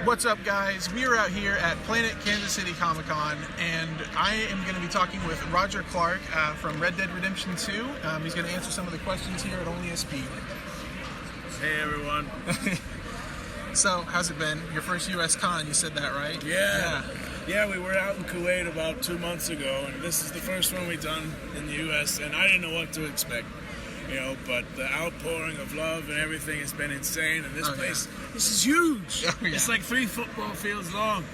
What's up, guys? We are out here at Planet Comicon, and I am going to be talking with Roger Clark from Red Dead Redemption 2. He's going to answer some of the questions here at OnlySP. Hey, everyone. So, how's it been? Your first U.S. con, you said that, right? Yeah, we were out in Kuwait about 2 months ago, and this is the first one we've done in the U.S., and I didn't know what to expect. But the outpouring of love and everything has been insane, and this place, this is huge. It's like 3 football fields long.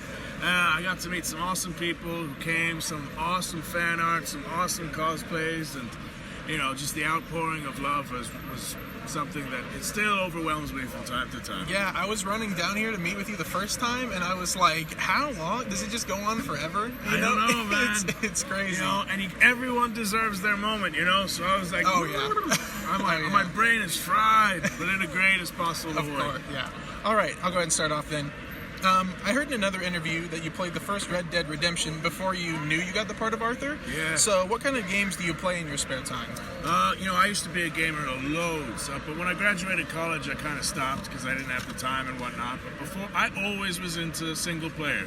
I got to meet some awesome people who came, some awesome fan art, some awesome cosplays, and, just the outpouring of love was something that it still overwhelms me from time to time. Yeah, I was running down here to meet with you the first time, and I was like, how long? Does it just go on forever? I don't know, man. It's crazy. And everyone deserves their moment, so I was like, my brain is fried, but in the greatest possible way. Of course, yeah. All right, I'll go ahead and start off then. I heard in another interview that you played the first Red Dead Redemption before you knew you got the part of Arthur. Yeah. So what kind of games do you play in your spare time? I used to be a gamer loads, but when I graduated college, I kind of stopped because I didn't have the time and whatnot. But before, I always was into single player.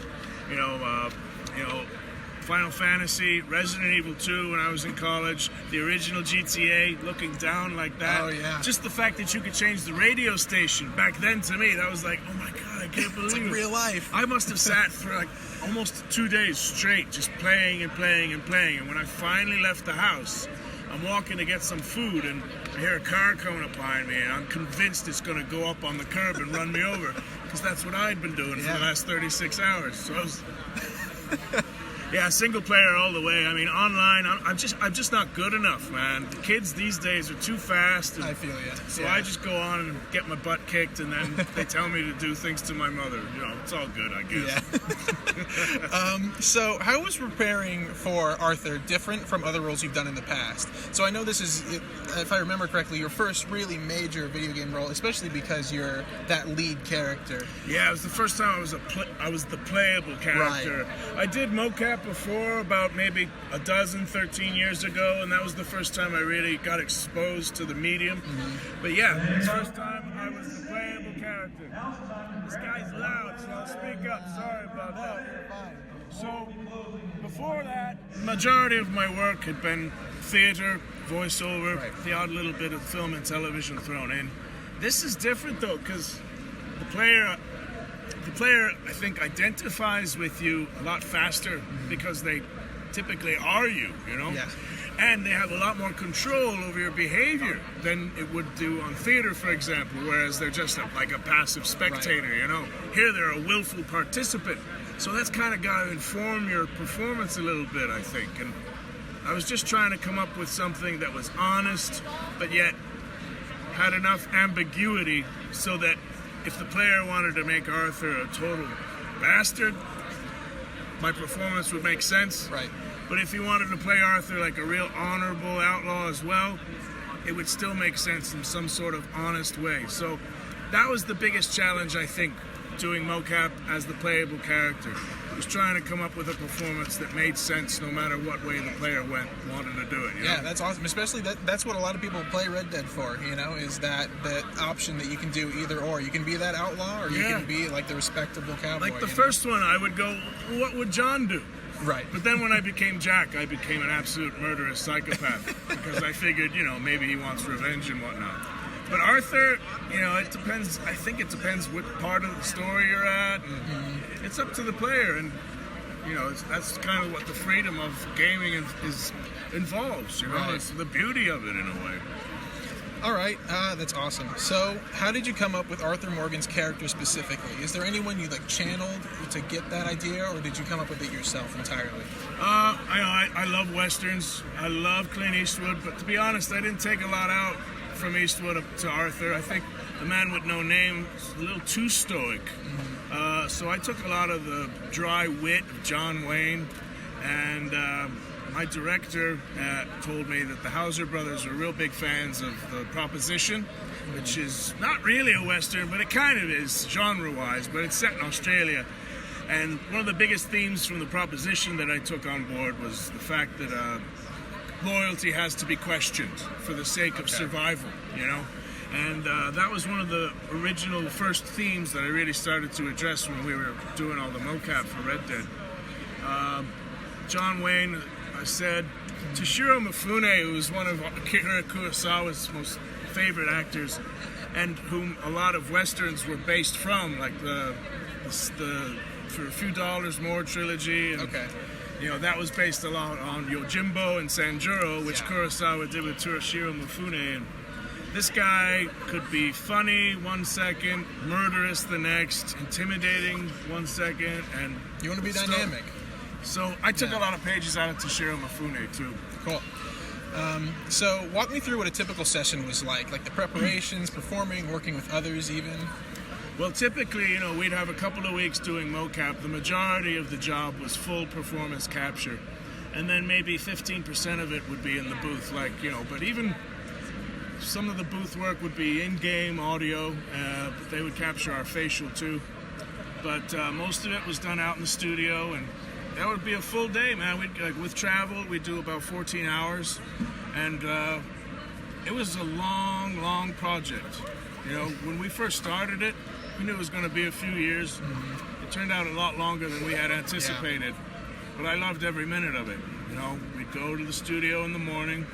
Final Fantasy, Resident Evil 2 when I was in college, the original GTA, looking down like that. Oh, yeah. Just the fact that you could change the radio station. Back then, to me, that was like, oh my God, I can't believe it's like it. Real life. I must have sat for like almost 2 days straight, just playing and playing and playing. And when I finally left the house, I'm walking to get some food, and I hear a car coming up behind me, and I'm convinced it's going to go up on the curb and run me over, because that's what I'd been doing for the last 36 hours. So I was... Yeah, single player all the way. I mean, online, I'm just not good enough, man. The kids these days are too fast. I feel you. So I just go on and get my butt kicked, and then they tell me to do things to my mother. It's all good, I guess. Yeah. So how was preparing for Arthur different from other roles you've done in the past? So I know this is, if I remember correctly, your first really major video game role, especially because you're that lead character. Yeah, it was the first time I was the playable character. Right. I did mocap before, about maybe 13 years ago, and that was the first time I really got exposed to the medium. Mm-hmm. But yeah, the first time I was the playable character. This guy's loud, so I'll speak up. Sorry about that. So, before that, the majority of my work had been theater, voiceover, the odd little bit of film and television thrown in. This is different though, because the player, I think, identifies with you a lot faster because they typically are you, Yes. And they have a lot more control over your behavior than it would do on theater, for example, whereas they're just like a passive spectator, Here they're a willful participant. So that's kind of got to inform your performance a little bit, I think. And I was just trying to come up with something that was honest, but yet had enough ambiguity so that if the player wanted to make Arthur a total bastard, my performance would make sense. Right. But if he wanted to play Arthur like a real honorable outlaw as well, it would still make sense in some sort of honest way. So that was the biggest challenge, I think, doing mocap as the playable character. Was trying to come up with a performance that made sense no matter what way the player wanted to do it. Yeah, that's awesome. Especially that's what a lot of people play Red Dead for, is that option that you can do either or. You can be that outlaw or you can be like the respectable cowboy. Like the first one, I would go, what would John do? Right. But then when I became Jack, I became an absolute murderous psychopath because I figured, maybe he wants revenge and whatnot. But Arthur, it depends. I think it depends what part of the story you're at. And it's up to the player, and that's kind of what the freedom of gaming involves. Right. It's the beauty of it in a way. All right, that's awesome. So, how did you come up with Arthur Morgan's character specifically? Is there anyone you channeled to get that idea, or did you come up with it yourself entirely? I love westerns. I love Clint Eastwood, but to be honest, I didn't take a lot out from Eastwood to Arthur. I think the man with no name is a little too stoic. So I took a lot of the dry wit of John Wayne, and my director told me that the Hauser brothers are real big fans of The Proposition, which is not really a western, but it kind of is genre-wise, but it's set in Australia. And one of the biggest themes from The Proposition that I took on board was the fact that loyalty has to be questioned for the sake of survival, And that was one of the original first themes that I really started to address when we were doing all the mocap for Red Dead. John Wayne, I said, Toshiro Mifune, who was one of Akira Kurosawa's most favorite actors, and whom a lot of westerns were based from, like the For a Few Dollars More trilogy. And, Okay. you know, that was based a lot on Yojimbo and Sanjuro, which Kurosawa did with Toshiro Mifune. And this guy could be funny 1 second, murderous the next, intimidating 1 second, and You want to be dynamic. So I took a lot of pages out of Toshiro Mifune too. Cool. So walk me through what a typical session was like the preparations, performing, working with others even. Well, typically, you know, we'd have a couple of weeks doing mocap. The majority of the job was full performance capture. And then maybe 15% of it would be in the booth, like, you know, but even some of the booth work would be in-game audio. But they would capture our facial too. But most of it was done out in the studio, and that would be a full day, man. We'd, like, with travel, we'd do about 14 hours. And it was a long, long project. You know, when we first started it, we knew it was going to be a few years. It turned out a lot longer than we had anticipated. But I loved every minute of it. You know, we'd go to the studio in the morning.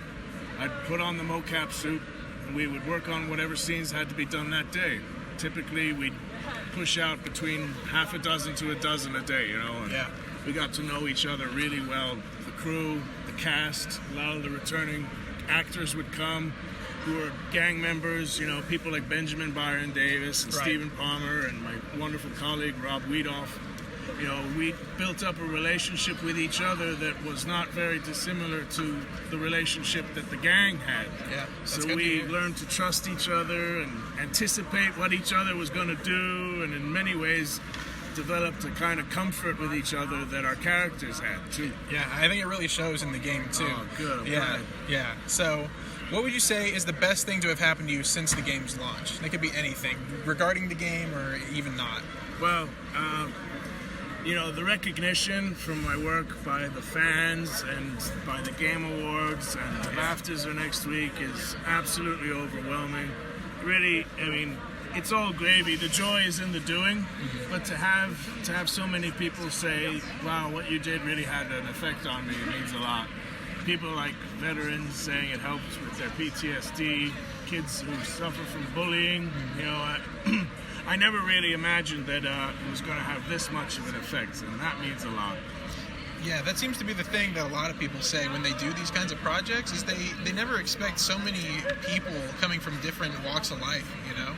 I'd put on the mocap suit, and we would work on whatever scenes had to be done that day. Typically, we'd push out between half a dozen to a dozen a day, you know. And we got to know each other really well. The crew, the cast, a lot of the returning actors would come, who are gang members, you know, people like Benjamin Byron Davis and Stephen Palmer and my wonderful colleague Rob Weedoff. You know, we built up a relationship with each other that was not very dissimilar to the relationship that the gang had. Yeah, so we learned to trust each other and anticipate what each other was going to do, and in many ways developed a kind of comfort with each other that our characters had too. Yeah, I think it really shows in the game too. Oh, good. Yeah. So, what would you say is the best thing to have happened to you since the game's launch? It could be anything regarding the game or even not. Well, you know, the recognition from my work by the fans and by the Game Awards, and the BAFTAs are next week, is absolutely overwhelming. Really, I mean, it's all gravy. The joy is in the doing, but to have so many people say, "Wow, what you did really had an effect on me," it means a lot. People like veterans saying it helps with their PTSD, kids who suffer from bullying. You know, I never really imagined that it was going to have this much of an effect, and that means a lot. Yeah, that seems to be the thing that a lot of people say when they do these kinds of projects, is they never expect so many people coming from different walks of life, you know,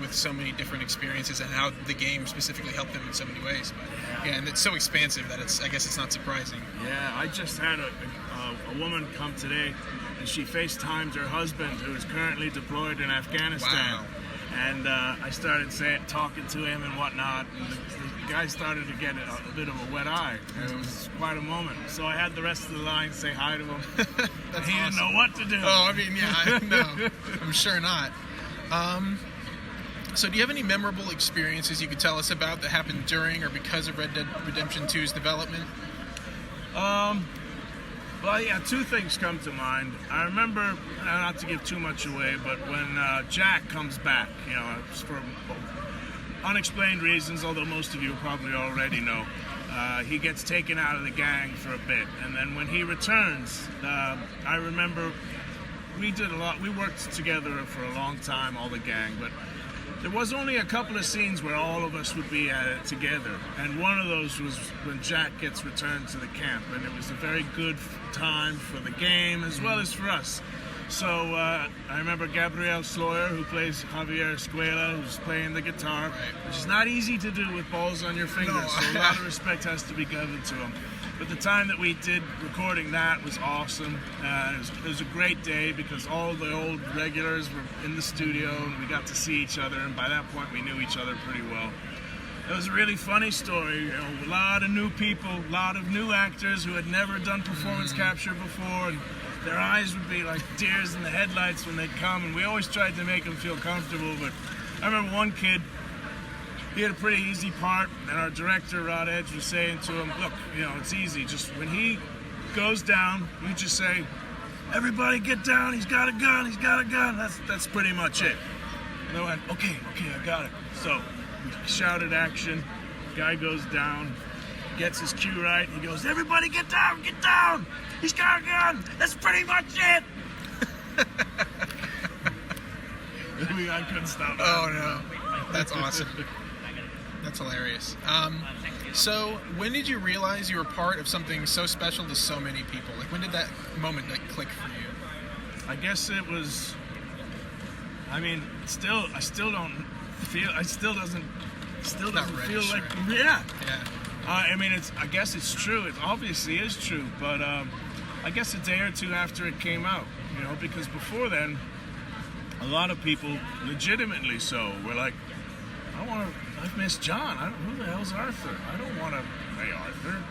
with so many different experiences, and how the game specifically helped them in so many ways. But, yeah, and it's so expansive that I guess it's not surprising. Yeah, I just had a woman come today, and she FaceTimed her husband, who is currently deployed in Afghanistan. Wow. And I started talking to him and whatnot, and the guy started to get a bit of a wet eye. It was quite a moment. So I had the rest of the line say hi to him. That's he didn't know what to do. Oh, I mean, yeah, no, I'm sure not. So do you have any memorable experiences you could tell us about that happened during or because of Red Dead Redemption 2's development? Well, yeah, two things come to mind. I remember, not to give too much away, but when Jack comes back, you know, for unexplained reasons, although most of you probably already know, he gets taken out of the gang for a bit. And then when he returns, I remember we worked together for a long time, all the gang, but there was only a couple of scenes where all of us would be at it together, and one of those was when Jack gets returned to the camp, and it was a very good time for the game as well as for us. So I remember Gabriel Sloyer, who plays Javier Escuela, who's playing the guitar, which is not easy to do with balls on your fingers, so a lot of respect has to be given to him. But the time that we did recording that was awesome. It was a great day because all the old regulars were in the studio and we got to see each other, and by that point we knew each other pretty well. It was a really funny story. You know, a lot of new people, a lot of new actors who had never done performance capture before, and their eyes would be like deers in the headlights when they'd come, and we always tried to make them feel comfortable. But I remember one kid, he had a pretty easy part, and our director, Rod Edge, was saying to him, "Look, you know, it's easy. Just when he goes down, you just say, everybody get down, he's got a gun, he's got a gun. That's pretty much it. And I went, okay, I got it. So we shouted action, guy goes down, gets his cue right, he goes, everybody get down, he's got a gun, that's pretty much it. I couldn't stop. Oh no, that's awesome. That's hilarious. So when did you realize you were part of something so special to so many people? Like when did that moment click for you? I guess it was. I mean, I still don't feel. I still doesn't feel like. Yeah. I mean, I guess it's true. It obviously is true, but I guess a day or two after it came out, because before then, a lot of people, legitimately so, were like, I've missed John. Who the hell's Arthur? I don't want to play Arthur.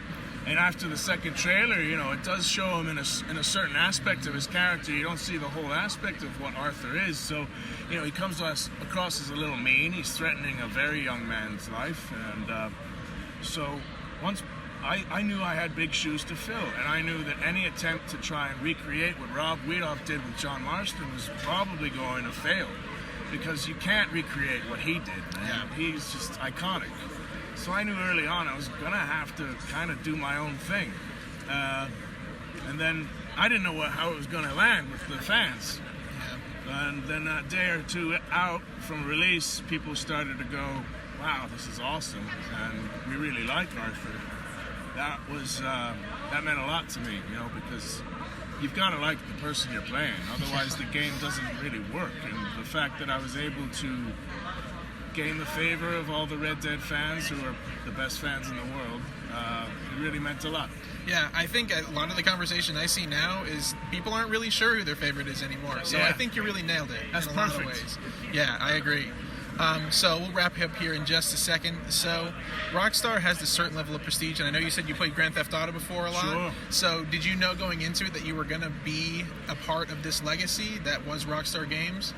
And after the second trailer, it does show him in a certain aspect of his character. You don't see the whole aspect of what Arthur is. So, he comes across as a little mean. He's threatening a very young man's life. And so once I knew I had big shoes to fill. And I knew that any attempt to try and recreate what Rob Wiedoff did with John Marston was probably going to fail. Because you can't recreate what he did, man. Yeah. He's just iconic. So I knew early on I was going to have to kind of do my own thing. And then I didn't know how it was going to land with the fans. Yeah. And then a day or two out from release, people started to go, wow, this is awesome. And we really like Arthur. That meant a lot to me, because you've got to like the person you're playing. Otherwise, the game doesn't really work. And the fact that I was able to gain the favor of all the Red Dead fans, who are the best fans in the world, it really meant a lot. Yeah, I think a lot of the conversation I see now is people aren't really sure who their favorite is anymore. So yeah. I think you really nailed it. That's in perfect. A lot of ways. Yeah, I agree. So we'll wrap up here in just a second. So Rockstar has this certain level of prestige, and I know you said you played Grand Theft Auto before a lot. Sure. So did you know going into it that you were going to be a part of this legacy that was Rockstar Games?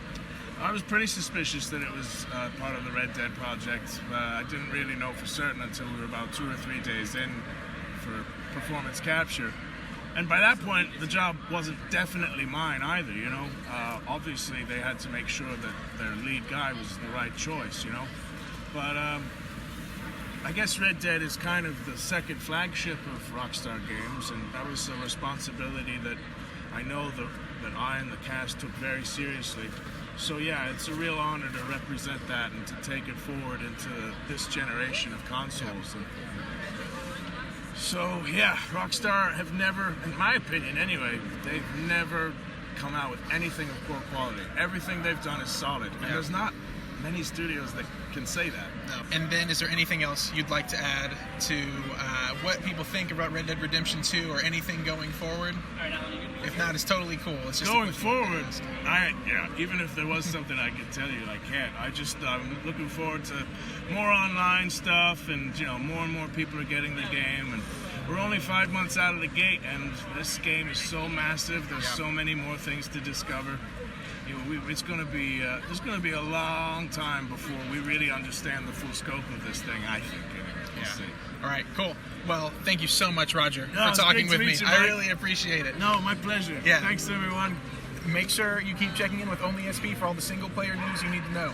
I was pretty suspicious that it was part of the Red Dead project. I didn't really know for certain until we were about 2 or 3 days in for performance capture. And by that point, the job wasn't definitely mine either, Obviously, they had to make sure that their lead guy was the right choice, But I guess Red Dead is kind of the second flagship of Rockstar Games, and that was a responsibility that I know that I and the cast took very seriously. So yeah, it's a real honor to represent that and to take it forward into this generation of consoles. And so yeah, Rockstar have never, in my opinion anyway, they've never come out with anything of poor quality. Everything they've done is solid, and there's not many studios that can say that. No. And then is there anything else you'd like to add to what people think about Red Dead Redemption 2 or anything going forward? If not, it's totally cool. It's just going forward, even if there was something I could tell you, I can't. I'm looking forward to more online stuff, and more and more people are getting the game, and we're only 5 months out of the gate, and this game is so massive. There's so many more things to discover. It's going to be there's going to be a long time before we really understand the full scope of this thing, I think. We'll see. All right, cool. Well, thank you so much, Roger, for talking with me. I really appreciate it. No, my pleasure. Yeah. Thanks, everyone. Make sure you keep checking in with OnlySP for all the single-player news you need to know.